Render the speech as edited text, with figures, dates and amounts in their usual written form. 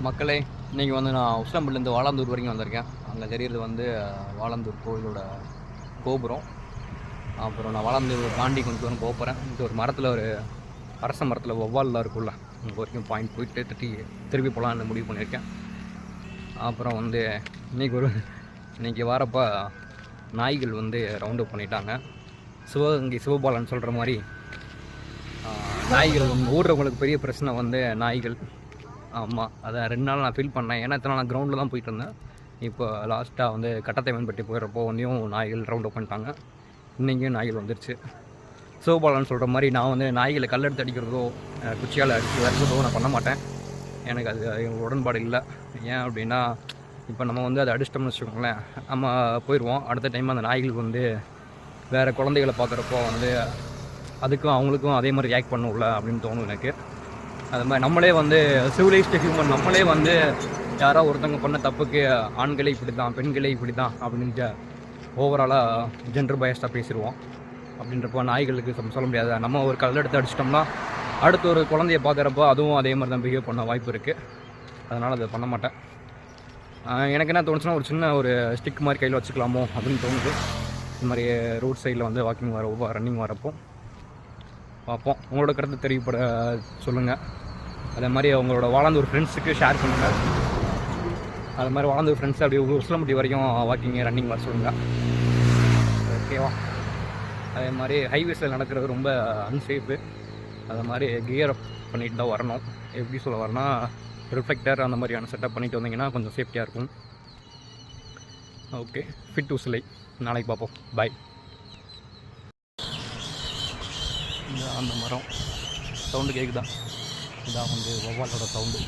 மக்களே, இன்றைக்கி வந்து நான் உசிலம்பட்டிலேருந்து வாலாந்தூர் வரைக்கும் வந்திருக்கேன். அங்கே தெரியுறது வந்து வாலாந்தூர் கோயிலோட கோபுரம். அப்புறம் நான் வாலாந்தூர் தாண்டி கொஞ்சம் தூரம் போகிறேன். இங்கே ஒரு மரத்தில், ஒரு அரச மரத்தில் வௌவால்லாம் இருக்குல்ல, அங்கே வரைக்கும் பாயிண்ட் போயிட்டு திருப்பி போகலான்னு முடிவு பண்ணியிருக்கேன். அப்புறம் வந்து இன்றைக்கி வரப்போ நாய்கள் வந்து ரவுண்ட் அப் பண்ணிட்டாங்க. சிவகங்கை சிவபாலன் சொல்கிற மாதிரி நாய்கள் ஊடுறவங்களுக்கு பெரிய பிரச்சனை வந்து நாய்கள். ஆமாம், அதை 2 நாள் நான் ஃபீல் பண்ணேன். ஏன்னா இத்தனை நான் கிரவுண்டில் தான் போயிட்டு இருந்தேன். இப்போ லாஸ்ட்டாக வந்து கட்டத்தைவன்பட்டி போயிடுறப்போ வந்தும் நாய்கள் ரவுண்ட் அப் பண்ணிட்டாங்க. இன்றைக்கும் நாய்கள் வந்துருச்சு. சிவபாலன் சொல்கிற மாதிரி நான் வந்து நாய்களை கல்லெடுத்து அடிக்கிறதோ குச்சியால் அடித்து வரதோ நான் பண்ண மாட்டேன். எனக்கு அது உடன்பாடு இல்லை. ஏன் அப்படின்னா, இப்போ நம்ம வந்து அதை அடிச்சிட்டோம்னு வச்சுக்கோங்களேன், நம்ம போயிடுவோம். அடுத்த டைம் அந்த நாய்களுக்கு வந்து வேறு குழந்தைகளை பார்க்குறப்போ வந்து அதுக்கும் அவங்களுக்கும் அதே மாதிரி ரியாக்ட் பண்ணும்ல அப்படின்னு தோணும் எனக்கு. அது மாதிரி நம்மளே வந்து சிவிலைஸ்டு ஹியூமன், நம்மளே வந்து யாரோ ஒருத்தவங்க பண்ண தப்புக்கு ஆண்களே இப்படி தான், பெண்களே இப்படி தான் அப்படின்ட்டு ஓவராலாக ஜெண்டர் பயஸ்டாக பேசிடுவோம். அப்படின்றப்போ நாய்களுக்கு சொல்ல முடியாது. நம்ம ஒரு கல் எடுத்து அடிச்சிட்டோம்னா அடுத்த ஒரு குழந்தைய பார்க்குறப்போ அதுவும் அதே மாதிரி தான் பிஹேவ் பண்ண வாய்ப்பு இருக்குது. அதனால் அதை பண்ண மாட்டேன். எனக்கு என்ன தோணுச்சுன்னா, ஒரு சின்ன ஒரு ஸ்டிக் மாதிரி கையில் வச்சுக்கலாமோ அப்படின்னு தோணுது. இந்த மாதிரி ரோட் சைடில் வந்து வாக்கிங் ரன்னிங் வரப்போ பார்ப்போம். உங்களோட கருத்து தெரியப்பட சொல்லுங்கள். அதே மாதிரி உங்களோட வாலாந்தூர் ஃப்ரெண்ட்ஸுக்கு ஷேர் பண்ணுங்கள். அது மாதிரி வாலாந்தூர் ஃப்ரெண்ட்ஸ் அப்படியே உசிலம்பட்டி வரைக்கும் வாக்கிங் ரன்னிங் வர சொல்லுங்கள். ஓகேவா? அதே மாதிரி ஹைவேஸில் நடக்கிறது ரொம்ப அன்சேஃபு. அது மாதிரி கியர் அப் பண்ணிட்டு தான் வரணும். எப்படி சொல்ல வரனா, ரிஃப்ளெக்டர் அந்த மாதிரியான செட்டப் பண்ணிட்டு வந்தீங்கன்னா கொஞ்சம் சேஃப்டியாக இருக்கும். ஓகே, ஃபிட் உசிலை நாளைக்கு பார்ப்போம். பாய். அந்த மரம் சவுண்டு கேட்குதா? இதான் வந்து வௌவாலோட சவுண்டு.